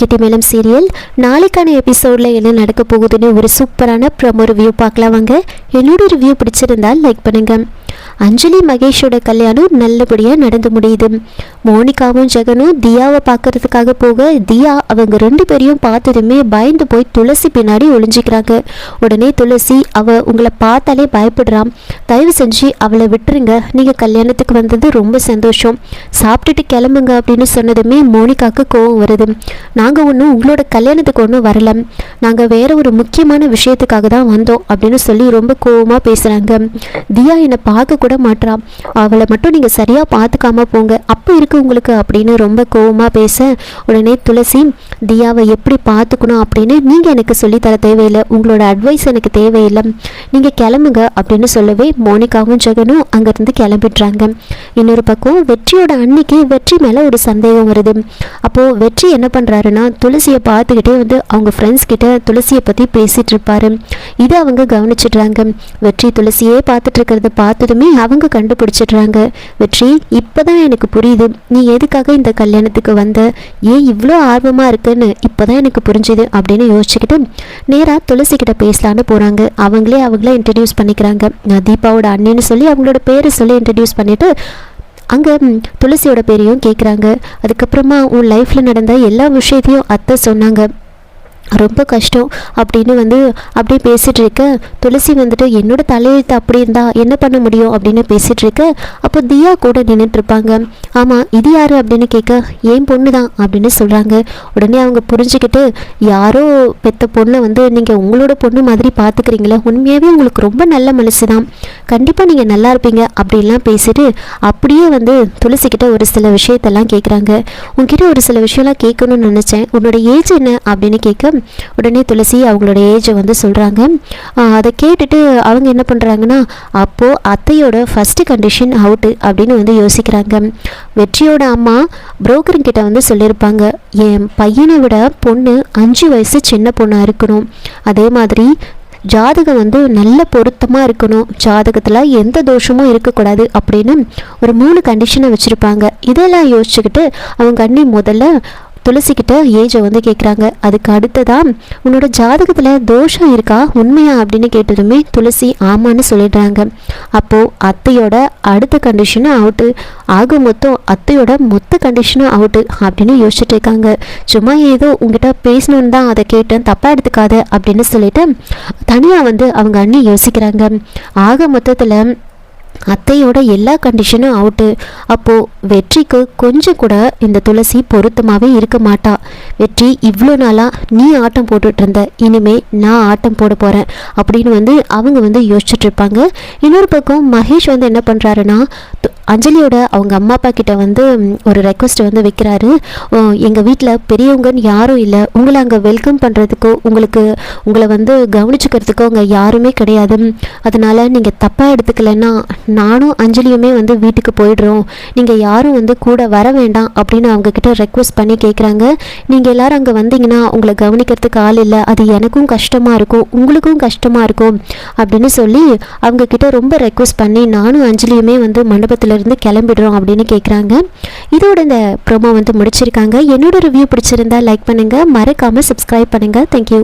கெட்டிமேளம் serial நாளைக்கான எபிசோடில் என்ன நடக்க போகுதுன்னு ஒரு சூப்பரான ப்ரோமோ ரிவ்யூ பார்க்கலாம் வாங்க. என்னோட ரிவ்யூ பிடிச்சிருந்தால் லைக் பண்ணுங்க. அஞ்சலி மகேஷோட கல்யாணம் நல்லபடியாக நடந்து முடியுது. மோனிகாவும் ஜெகனும் தியாவை பார்க்கறதுக்காக போக தியா அவங்க ரெண்டு பேரையும் பார்த்ததுமே பயந்து போய் துளசி பின்னாடி ஒளிஞ்சிக்கிறாங்க. உடனே துளசி உங்களை பார்த்தாலே பயப்படுறான், தயவு செஞ்சு அவளை விட்டுருங்க, நீங்கள் கல்யாணத்துக்கு வந்தது ரொம்ப சந்தோஷம், சாப்பிட்டுட்டு கிளம்புங்க அப்படின்னு சொன்னதுமே மோனிகாவுக்கு கோவம் வருது. நாங்கள் ஒன்றும் உங்களோட கல்யாணத்துக்கு ஒன்றும் வரல, நாங்கள் வேற ஒரு முக்கியமான விஷயத்துக்காக தான் வந்தோம் அப்படின்னு சொல்லி ரொம்ப கோவமாக பேசுகிறாங்க. தியா என்னை பார்க்க கூட மாட்டான், அவளை மட்டும் நீங்கள் சரியாக பார்த்துக்காம போங்க, அப்போ இருக்கு உங்களுக்கு அப்படின்னு ரொம்ப கோவமாக பேச, உடனே துளசி தியாவை எப்படி பார்த்துக்கணும் அப்படின்னு நீங்கள் எனக்கு சொல்லித்தர தேவையில்லை, உங்களோட அட்வைஸ் எனக்கு தேவையில்லை, நீங்கள் கிளம்புங்க அப்படின்னு சொல்லவே மோனிகாவும் ஜெகனும் அங்கேருந்து கிளம்பிடுறாங்க. இன்னொரு பக்கம் வெற்றியோட அன்னைக்கு வெற்றி மேலே ஒரு சந்தேகம் வருது. அப்போது வெற்றி என்ன பண்ணுறாருன்னா துளசியை பார்த்துக்கிட்டே வந்து அவங்க ஃப்ரெண்ட்ஸ் கிட்ட துளசியை பற்றி பேசிகிட்டு இருப்பாரு. இதை அவங்க கவனிச்சிடுறாங்க. வெற்றி துளசியே பார்த்துட்டு இருக்கிறத பார்த்ததுமே அவங்க கண்டுபிடிச்சிடுறாங்க. வெற்றி, இப்போதான் எனக்கு புரியுது நீ எதுக்காக இந்த கல்யாணத்துக்கு வந்த, ஏன் இவ்வளோ ஆர்வமாக இருக்குன்னு இப்போதான் எனக்கு புரிஞ்சுது அப்படின்னு யோசிச்சுக்கிட்டு நேராக துளசி கிட்ட பேசலான்னு போகிறாங்க. அவங்களே இன்ட்ரடியூஸ் பண்ணிக்கிறாங்க. நான் தீபாவோட அண்ணின்னு சொல்லி அவங்களோட பேரை சொல்லி இன்ட்ரடியூஸ் பண்ணிவிட்டு அங்கே துளசியோட பேரையும் கேட்குறாங்க. அதுக்கப்புறமா உன் லைஃப்பில் நடந்த எல்லா விஷயத்தையும் அத்தை சொன்னாங்க, ரொம்ப கஷ்டம் அப்படின்னு அப்படியே பேசிகிட்டு இருக்க துளசி என்னோட தலையெழுத்து அப்படி இருந்தால் என்ன பண்ண முடியும் அப்படின்னு பேசிகிட்டு இருக்க அப்போ தியா கூட நின்றுட்டுருப்பாங்க. ஆமாம், இது யார் அப்படின்னு கேட்க ஏன் பொண்ணு தான் அப்படின்னு சொல்கிறாங்க. உடனே அவங்க புரிஞ்சுக்கிட்டு யாரோ பெத்த பொண்ணை நீங்கள் உங்களோட பொண்ணு மாதிரி பார்த்துக்கிறீங்களே, உண்மையாகவே உங்களுக்கு ரொம்ப நல்ல மனசு தான், கண்டிப்பாக நீங்கள் நல்லா இருப்பீங்க அப்படின்லாம் பேசிட்டு அப்படியே துளசிக்கிட்ட ஒரு சில விஷயத்தெல்லாம் கேட்குறாங்க. உங்ககிட்ட ஒரு சில விஷயம்லாம் கேட்கணும்னு நினச்சேன், உன்னோட ஏஜ் என்ன அப்படின்னு கேட்க உடனே துளசி அவங்களோட ஏஜை சொல்கிறாங்க. அதை கேட்டுட்டு அவங்க என்ன பண்ணுறாங்கன்னா அப்போது அத்தையோட ஃபஸ்ட்டு கண்டிஷன் அவுட்டு அப்படின்னு யோசிக்கிறாங்க. வெற்றியோட அம்மா புரோக்கருங்கிட்ட சொல்லியிருப்பாங்க, என் பையனை விட பொண்ணு 5 வயசு சின்ன பொண்ணாக இருக்கணும், அதே மாதிரி ஜாதகம் நல்ல பொருத்தமாக இருக்கணும், ஜாதகத்தில் எந்த தோஷமும் இருக்கக்கூடாது அப்படின்னு ஒரு 3 கண்டிஷனை வச்சுருப்பாங்க. இதெல்லாம் யோசிச்சுக்கிட்டு அவங்க அண்ணி முதல்ல துளசிக்கிட்ட ஏஜை கேட்குறாங்க. அதுக்கு அடுத்ததான் உன்னோட ஜாதகத்தில் தோஷம் இருக்கா உண்மையா அப்படின்னு கேட்டதுமே துளசி ஆமான்னு சொல்லிடுறாங்க. அப்போது அத்தையோட அடுத்த கண்டிஷனும் அவுட்டு, ஆக மொத்தம் அத்தையோட மொத்த கண்டிஷனும் அவுட்டு அப்படின்னு யோசிச்சுட்டு இருக்காங்க. சும்மா ஏதோ உங்ககிட்ட பேசணுன்னு தான் அதை கேட்டேன், தப்பாக எடுத்துக்காத அப்படின்னு சொல்லிட்டு தனியாக அவங்க அண்ணி யோசிக்கிறாங்க. ஆக மொத்தத்தில் அத்தையோட எல்லா கண்டிஷனும் அவுட்டு. அப்போது வெற்றிக்கு கொஞ்சம் கூட இந்த துளசி பொருத்தமாகவே இருக்க மாட்டா. வெற்றி, இவ்வளோ நாளாக நீ ஆட்டம் போட்டுட்டு இருந்த, இனிமே நான் ஆட்டம் போட போகிறேன் அப்படின்னு அவங்க யோசிச்சுட்டு இருப்பாங்க. இன்னொரு பக்கம் மகேஷ் என்ன பண்ணுறாருன்னா அஞ்சலியோட அவங்க அம்மா அப்பா கிட்ட ஒரு ரெக்வஸ்ட் வைக்கிறாரு. எங்கள் வீட்டில் பெரியவங்கன்னு யாரும் இல்லை, உங்களை அங்கே வெல்கம் பண்ணுறதுக்கோ உங்களை கவனிச்சுக்கிறதுக்கோ அங்கே யாருமே கிடையாது, அதனால் நீங்கள் தப்பாக எடுத்துக்கலைன்னா நானும் அஞ்சலியுமே வீட்டுக்கு போயிடுறோம், நீங்கள் யாரும் கூட வர வேண்டாம் அப்படின்னு அவங்கக்கிட்ட ரெக்வஸ்ட் பண்ணி கேட்குறாங்க. நீங்கள் எல்லோரும் அங்கே வந்தீங்கன்னா உங்களை கவனிக்கிறதுக்கு ஆள் இல்லை, அது எனக்கும் கஷ்டமாக இருக்கும் உங்களுக்கும் கஷ்டமாக இருக்கும் அப்படின்னு சொல்லி அவங்கக்கிட்ட ரொம்ப ரெக்வஸ்ட் பண்ணி நானும் அஞ்சலியுமே மண்டபத்தில் இருந்து கிளம்பிடுறோம் அப்படின்னு கேட்குறாங்க. இதோட இந்த ப்ரோமோ முடிச்சிருக்காங்க. என்னோட ரிவ்யூ பிடிச்சிருந்தா லைக் பண்ணுங்கள், மறக்காமல் சப்ஸ்கிரைப் பண்ணுங்கள். தேங்க்யூ.